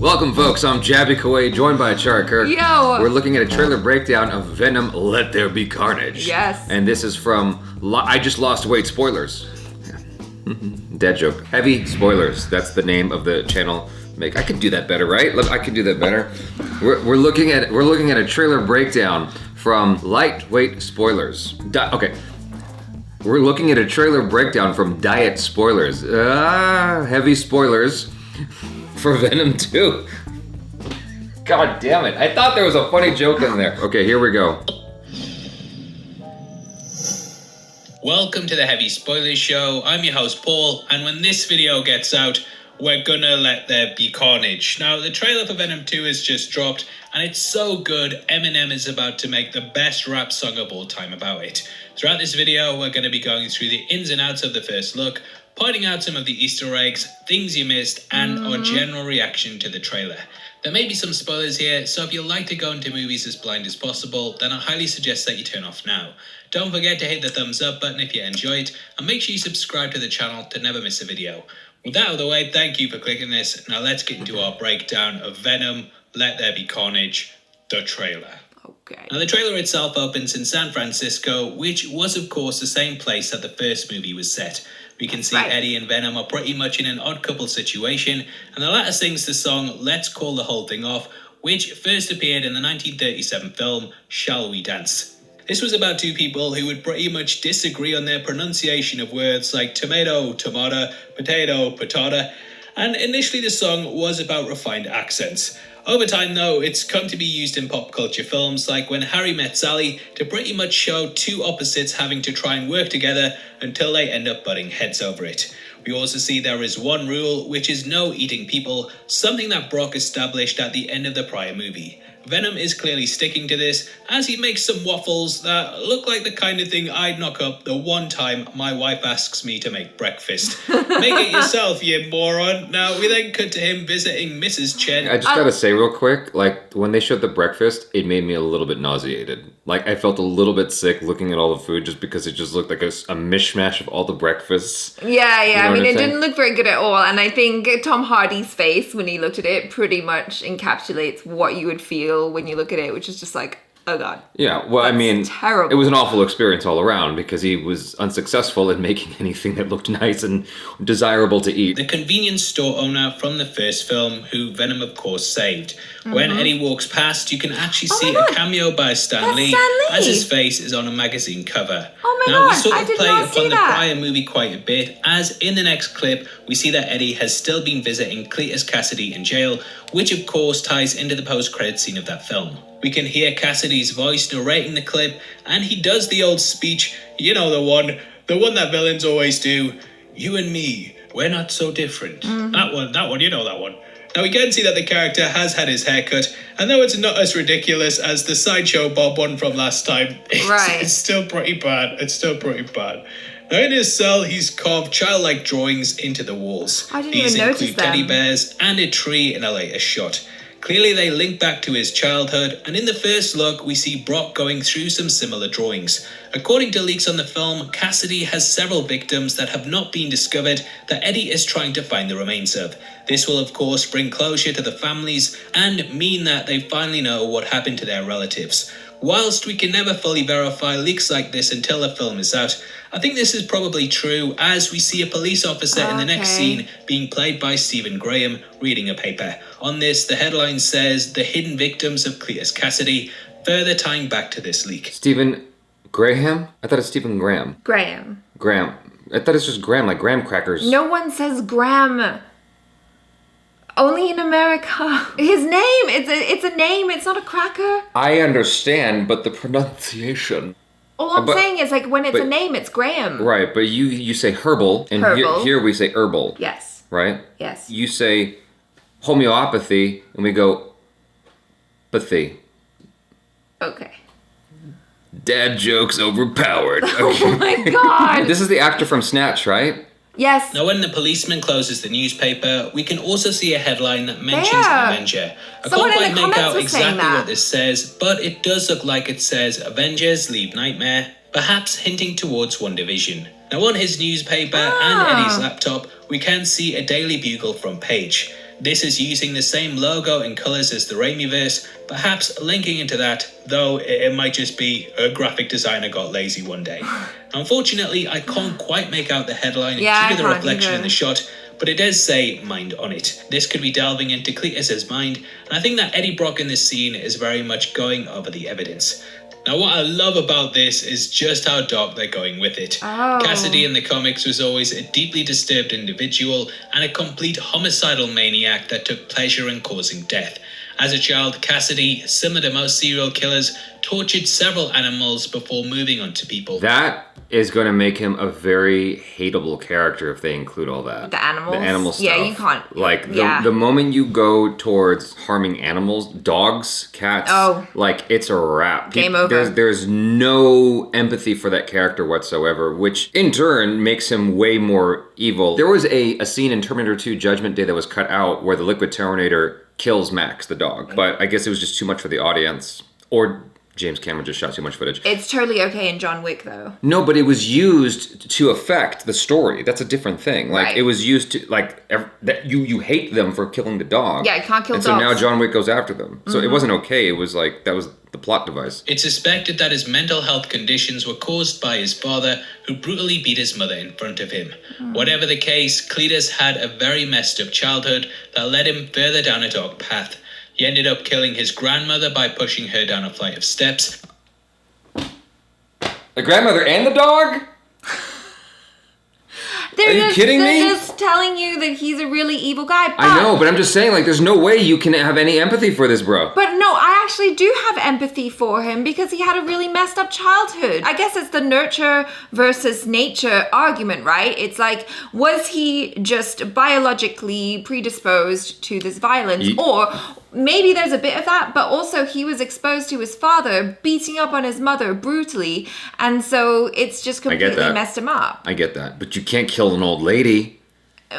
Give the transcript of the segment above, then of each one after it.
Welcome, folks. I'm Jaby, Koay, joined by ACHARA, KIRK. Yo! We're looking at a trailer breakdown of Venom, Let There Be Carnage. Yes. And this is from I Just Lost Weight spoilers. Dad joke. Heavy spoilers. That's the name of the channel. I could do that better, right? I could do that better. We're looking at a trailer breakdown from Lightweight Spoilers. Okay. We're looking at a trailer breakdown from Diet Spoilers. Heavy spoilers for Venom 2. God damn it. I thought there was a funny joke in there. Okay, here we go. Welcome to the Heavy Spoilers Show. I'm your host Paul, and when this video gets out, we're gonna let there be carnage. Now, the trailer for Venom 2 has just dropped, and it's so good, Eminem is about to make the best rap song of all time about it. Throughout this video, we're going to be going through the ins and outs of the first look, pointing out some of the Easter eggs, things you missed, and our general reaction to the trailer. There may be some spoilers here, so if you'd like to go into movies as blind as possible, then I highly suggest that you turn off now. Don't forget to hit the thumbs up button if you enjoy it, and make sure you subscribe to the channel to never miss a video. With that out of the way, thank you for clicking this. Now let's get into our breakdown of Venom, Let There Be Carnage, the trailer. Okay. Now, the trailer itself opens in San Francisco, which was, of course, the same place that the first movie was set. We can see Eddie and Venom are pretty much in an odd couple situation, and the latter sings the song Let's Call the Whole Thing Off, which first appeared in the 1937 film Shall We Dance. This was about two people who would pretty much disagree on their pronunciation of words like tomato, tomato, potato, patata, and initially the song was about refined accents. Over time, though, it's come to be used in pop culture films like When Harry Met Sally to pretty much show two opposites having to try and work together until they end up butting heads over it. We also see there is one rule, which is no eating people, something that Brock established at the end of the prior movie. Venom is clearly sticking to this, as he makes some waffles that look like the kind of thing I'd knock up the one time my wife asks me to make breakfast. Make it yourself, you moron. Now, we then cut to him visiting Mrs. Chen. I just gotta say real quick, like, when they showed the breakfast, it made me a little bit nauseated. Like, I felt a little bit sick looking at all the food just because it just looked like a mishmash of all the breakfasts. Yeah, You know I mean, what I'm it saying? didn't look very good at all, and I think Tom Hardy's face when he looked at it pretty much encapsulates what you would feel when you look at it, which is just like, oh god. Yeah, well, I mean, terrible. It was an awful experience all around because he was unsuccessful in making anything that looked nice and desirable to eat. The convenience store owner from the first film, who Venom of course saved. When Eddie walks past, you can actually see a cameo by Stan Lee, as his face is on a magazine cover. Oh my now, god, we sort I of did play not upon see the that. prior movie quite a bit, as in the next clip, we see that Eddie has still been visiting Cletus Kasady in jail, which of course ties into the post-credit scene of that film. We can hear Kasady's voice narrating the clip, and he does the old speech, you know, the one that villains always do. You and me, we're not so different. That one, you know that one. Now we can see that the character has had his hair cut, and though it's not as ridiculous as the Sideshow Bob one from last time, it's still pretty bad. Now in his cell, he's carved childlike drawings into the walls. I didn't These even notice include teddy them. bears and a tree in a later shot. Clearly they link back to his childhood, and in the first look we see Brock going through some similar drawings. According to leaks on the film, Kasady has several victims that have not been discovered that Eddie is trying to find the remains of. This will of course bring closure to the families and mean that they finally know what happened to their relatives. Whilst we can never fully verify leaks like this until the film is out, I think this is probably true, as we see a police officer in the next scene being played by Stephen Graham reading a paper. On this, the headline says, "The Hidden Victims of Cletus Kasady," further tying back to this leak. Stephen Graham? I thought it's Stephen Graham. Graham. Graham. I thought it's just Graham, like graham crackers. No one says Graham. Only in America. His name, it's a name, it's not a cracker. I understand, but the pronunciation. All I'm saying is, like, when it's a name, it's Graham. Right, but you say herbal, and Herbal. Here we say herbal. Yes. Right? Yes. You say homeopathy, and we go pathy. Okay. Dad jokes overpowered. Oh Okay. my god. This is the actor from Snatch, right? Yes. Now, when the policeman closes the newspaper, we can also see a headline that mentions There. Avenger. I Someone can't in quite the make comments out was saying exactly that. what this says, but it does look like it says Avengers Leave Nightmare, perhaps hinting towards One Division. Now, on his newspaper and Eddie's laptop, we can see a Daily Bugle front page. This is using the same logo and colours as the Raimiverse, perhaps linking into that, though it might just be a graphic designer got lazy one day. Unfortunately, I can't quite make out the headline due to the reflection in the shot, but it does say mind on it. This could be delving into Cletus's mind, and I think that Eddie Brock in this scene is very much going over the evidence. Now, what I love about this is just how dark they're going with it. Kasady in the comics was always a deeply disturbed individual and a complete homicidal maniac that took pleasure in causing death. As a child, Kasady, similar to most serial killers, tortured several animals before moving on to people. That is going to make him a very hateable character if they include all that. The animals? The animal stuff. Yeah, you can't. Like, the moment you go towards harming animals, dogs, cats, like, it's a wrap. Game over. There's no empathy for that character whatsoever, which in turn makes him way more evil. There was a scene in Terminator 2 Judgment Day that was cut out where the Liquid Terminator kills Max, the dog. But I guess it was just too much for the audience. Or James Cameron just shot too much footage. It's totally okay in John Wick, though. No, but it was used to affect the story. That's a different thing. Like, it was used to, like, you hate them for killing the dog. Yeah, you can't kill dogs. And so now John Wick goes after them. So it wasn't okay. It was like, that was the plot device. It's suspected that his mental health conditions were caused by his father, who brutally beat his mother in front of him. Whatever the case, Cletus had a very messed up childhood that led him further down a dark path. He ended up killing his grandmother by pushing her down a flight of steps. The grandmother and the dog? Are you kidding me? They're just telling you that he's a really evil guy. But I know, but I'm just saying, like, there's no way you can have any empathy for this, bro. But no, I actually do have empathy for him because he had a really messed up childhood. I guess it's the nurture versus nature argument, right? It's like, was he just biologically predisposed to this violence? Or maybe there's a bit of that, but also he was exposed to his father beating up on his mother brutally, and so it's just completely messed him up. I get that, but you can't kill an old lady.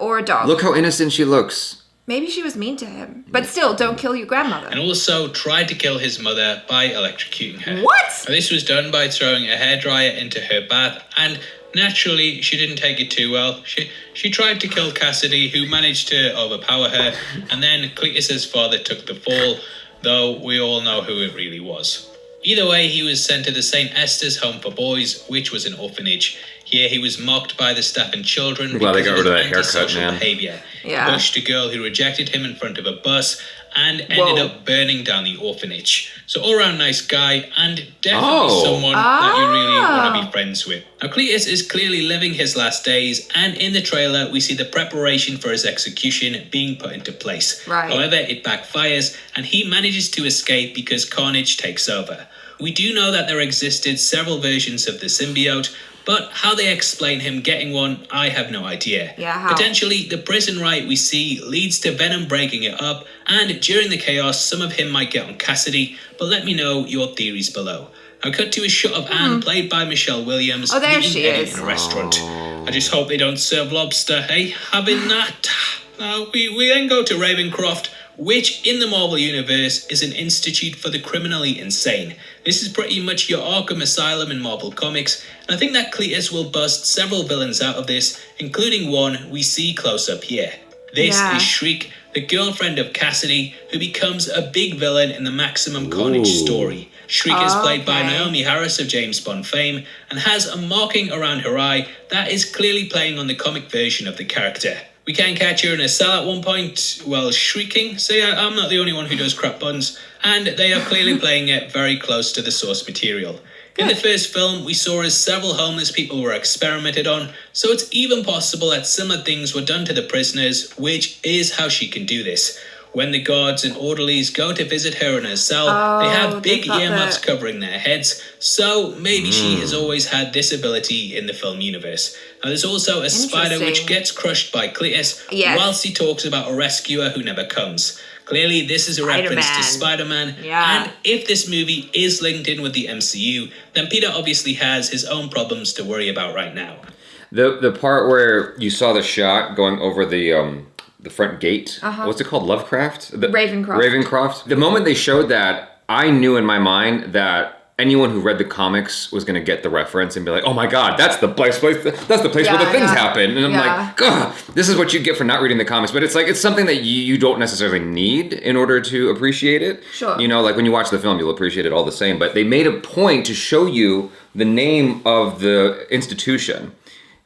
Or a dog. Look how innocent she looks. Maybe she was mean to him. But still, don't kill your grandmother. And also tried to kill his mother by electrocuting her. What? This was done by throwing a hairdryer into her bath, and naturally, she didn't take it too well. She tried to kill Kasady, who managed to overpower her, and then Cletus's father took the fall, though we all know who it really was. Either way, he was sent to the St. Esther's Home for Boys, which was an orphanage. Here he was mocked by the staff and children because they got rid of that haircut, antisocial man. behavior. Yeah. He pushed a girl who rejected him in front of a bus and ended up burning down the orphanage. So all around nice guy, and definitely someone that you really want to be friends with. Now Cletus is clearly living his last days, and in the trailer we see the preparation for his execution being put into place. Right. However, it backfires and he manages to escape because Carnage takes over. We do know that there existed several versions of the symbiote, but how they explain him getting one, I have no idea. Yeah, how? Potentially, the prison riot we see leads to Venom breaking it up, and during the chaos, some of him might get on Kasady, but let me know your theories below. Now cut to a shot of Anne, played by Michelle Williams, there meeting she Eddie is. in a restaurant. I just hope they don't serve lobster, hey? Having that. Now, we then go to Ravencroft, which in the Marvel Universe is an institute for the criminally insane. This is pretty much your Arkham Asylum in Marvel Comics, and I think that Cletus will bust several villains out of this, including one we see close up here. This is Shriek, the girlfriend of Kasady, who becomes a big villain in the Maximum Carnage story. Shriek is played by Naomi Harris of James Bond fame, and has a marking around her eye that is clearly playing on the comic version of the character. We can catch her in a cell at one point while shrieking. See, I'm not the only one who does crap buns. And they are clearly playing it very close to the source material. In the first film, we saw as several homeless people were experimented on, so it's even possible that similar things were done to the prisoners, which is how she can do this. When the guards and orderlies go to visit her in her cell, they have big earmuffs covering their heads, so maybe she has always had this ability in the film universe. Now there's also a spider which gets crushed by Cletus whilst he talks about a rescuer who never comes. Clearly this is a reference to Spider-Man, and if this movie is linked in with the MCU, then Peter obviously has his own problems to worry about right now. The part where you saw the shot going over the front gate. What's it called? Lovecraft? Ravencroft. Ravencroft. The moment they showed that, I knew in my mind that anyone who read the comics was going to get the reference and be like, oh my God, that's the place where the things happen. And I'm like, ugh, this is what you get for not reading the comics. But it's like, it's something that you don't necessarily need in order to appreciate it. Sure. You know, like when you watch the film, you'll appreciate it all the same. But they made a point to show you the name of the institution.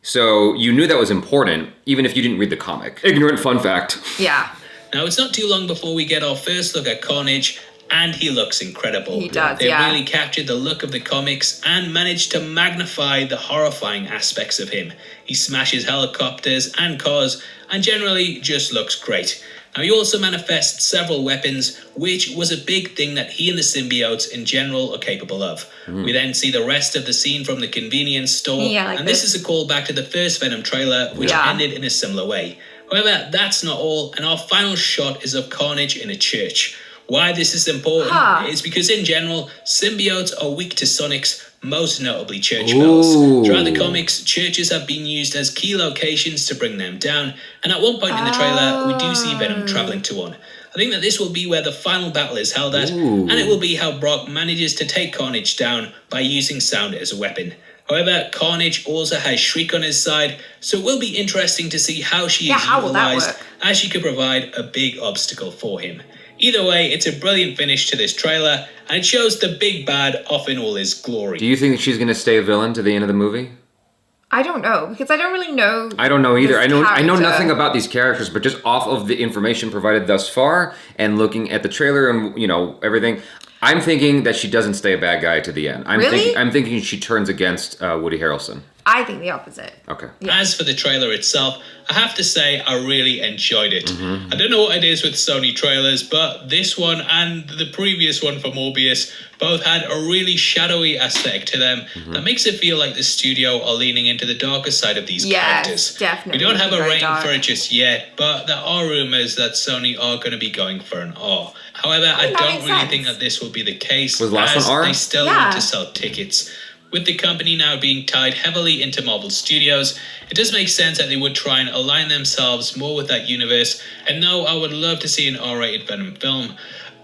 So you knew that was important, even if you didn't read the comic. Ignorant fun fact. Yeah. Now, it's not too long before we get our first look at Carnage, and he looks incredible. He does, They really captured the look of the comics and managed to magnify the horrifying aspects of him. He smashes helicopters and cars, and generally just looks great. Now, he also manifests several weapons, which was a big thing that he and the symbiotes in general are capable of. We then see the rest of the scene from the convenience store, and this is a callback to the first Venom trailer, which ended in a similar way. However, that's not all, and our final shot is of Carnage in a church. Why this is important is because in general, symbiotes are weak to sonics, most notably church bells. Throughout the comics, churches have been used as key locations to bring them down, and at one point in the trailer, we do see Venom travelling to one. I think that this will be where the final battle is held at, and it will be how Brock manages to take Carnage down by using sound as a weapon. However, Carnage also has Shriek on his side, so it will be interesting to see how she is utilized, as she could provide a big obstacle for him. Either way, it's a brilliant finish to this trailer, and it shows the big bad off in all his glory. Do you think that she's going to stay a villain to the end of the movie? I don't know, because I don't really know. I don't know either. I know nothing about these characters, but just off of the information provided thus far and looking at the trailer and, you know, everything, I'm thinking that she doesn't stay a bad guy to the end. I'm thinking she turns against Woody Harrelson. I think the opposite. Okay. Yeah. As for the trailer itself, I have to say I really enjoyed it. I don't know what it is with Sony trailers, but this one and the previous one for Morbius both had a really shadowy aesthetic to them that makes it feel like the studio are leaning into the darker side of these characters. Definitely. We don't have a rating for it just yet, but there are rumors that Sony are going to be going for an R. However, I don't really think that this will be the case, Was the last as one R? they still need to sell tickets. With the company now being tied heavily into Marvel Studios, it does make sense that they would try and align themselves more with that universe, and though I would love to see an R-rated Venom film,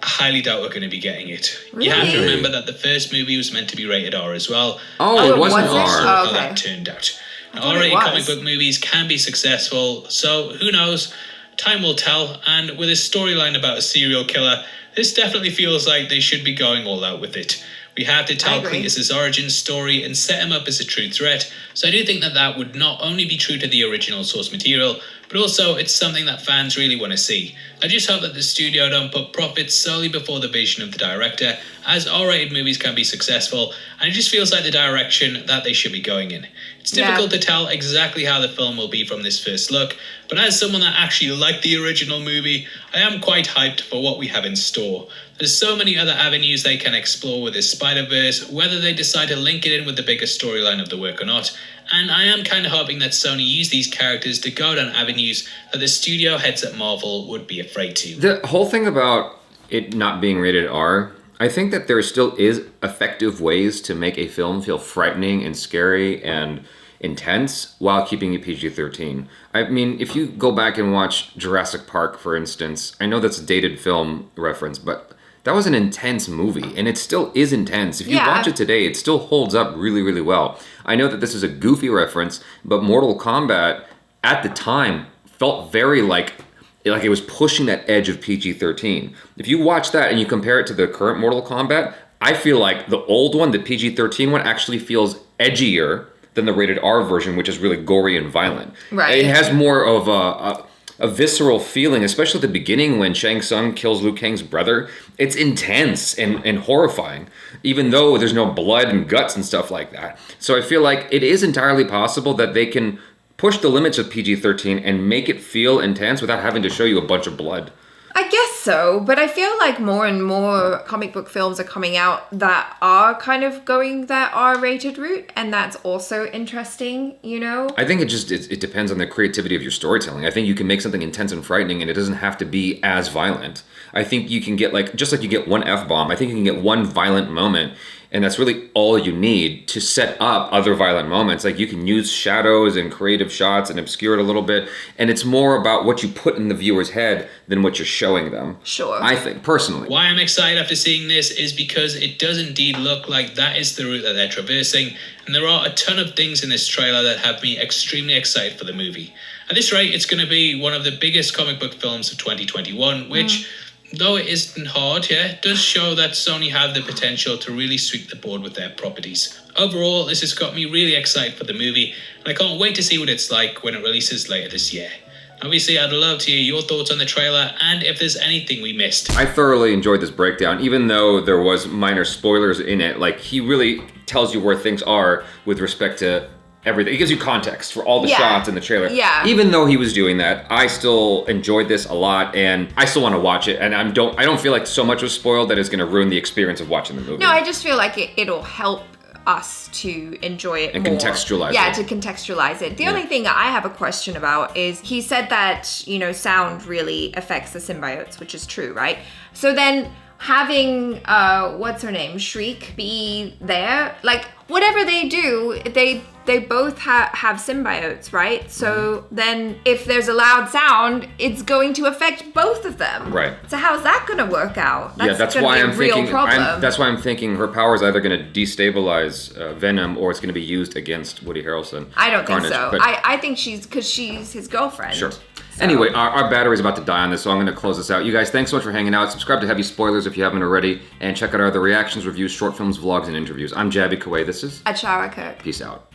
I highly doubt we're going to be getting it. Really? You have to remember that the first movie was meant to be rated R as well. Oh, it wasn't R. R. How that turned out. Now, R-rated comic book movies can be successful, so who knows? Time will tell, and with a storyline about a serial killer, this definitely feels like they should be going all out with it. We have to tell Cletus' origin story and set him up as a true threat, so I do think that that would not only be true to the original source material, but also it's something that fans really want to see. I just hope that the studio don't put profits solely before the vision of the director, as R-rated movies can be successful, and it just feels like the direction that they should be going in. It's difficult to tell exactly how the film will be from this first look, but as someone that actually liked the original movie, I am quite hyped for what we have in store. There's so many other avenues they can explore with this Spider-Verse, whether they decide to link it in with the bigger storyline of the work or not, and I am kind of hoping that Sony use these characters to go down avenues that the studio heads at Marvel would be afraid to. The whole thing about it not being rated R, I think that there still is effective ways to make a film feel frightening and scary and intense while keeping it PG-13. I mean, if you go back and watch Jurassic Park, for instance, I know that's a dated film reference, but that was an intense movie, and it still is intense. If you watch it today, it still holds up really, really well. I know that this is a goofy reference, but Mortal Kombat, at the time, felt very like it was pushing that edge of PG-13. If you watch that and you compare it to the current Mortal Kombat, I feel like the old one, the PG-13 one, actually feels edgier than the rated R version, which is really gory and violent. Right. It has more of a visceral feeling, especially at the beginning when Shang Tsung kills Liu Kang's brother. It's intense and horrifying, even though there's no blood and guts and stuff like that. So I feel like it is entirely possible that they can push the limits of PG-13 and make it feel intense without having to show you a bunch of blood. I guess so, but I feel like more and more comic book films are coming out that are kind of going that R-rated route, and that's also interesting, you know? I think it depends on the creativity of your storytelling. I think you can make something intense and frightening, and it doesn't have to be as violent. I think you can get, just like you get one F-bomb, I think you can get one violent moment, And that's really all you need to set up other violent moments. Like, you can use shadows and creative shots and obscure it a little bit. And it's more about what you put in the viewer's head than what you're showing them. Sure. I think, personally. Why I'm excited after seeing this is because it does indeed look like that is the route that they're traversing. And there are a ton of things in this trailer that have me extremely excited for the movie. At this rate, it's going to be one of the biggest comic book films of 2021, which, though it isn't hard, does show that Sony have the potential to really sweep the board with their properties. Overall, this has got me really excited for the movie, and I can't wait to see what it's like when it releases later this year. Obviously, I'd love to hear your thoughts on the trailer and if there's anything we missed. I thoroughly enjoyed this breakdown, even though there was minor spoilers in it. Like, he really tells you where things are with respect to everything. It gives you context for all the shots in the trailer. Yeah. Even though he was doing that, I still enjoyed this a lot, and I still want to watch it. And I don't feel like so much was spoiled that it's going to ruin the experience of watching the movie. No, I just feel like it'll help us to enjoy it and more. Contextualize it. Yeah, to contextualize it. The only thing I have a question about is he said that, sound really affects the symbiotes, which is true, right? So then having, what's her name, Shriek be there, like, whatever they do, they both have symbiotes, right? So then if there's a loud sound, it's going to affect both of them. Right. So how's that going to work out? That's why I'm thinking. That's why I'm thinking her power is either going to destabilize Venom, or it's going to be used against Woody Harrelson. I don't Carnage. think so. But I think because she's his girlfriend. Sure. So. Anyway, our battery's about to die on this, so I'm going to close this out. You guys, thanks so much for hanging out. Subscribe to Heavy Spoilers if you haven't already, and check out our other reactions, reviews, short films, vlogs, and interviews. I'm Jaby Koay. This is ACHARA KIRK. Peace out.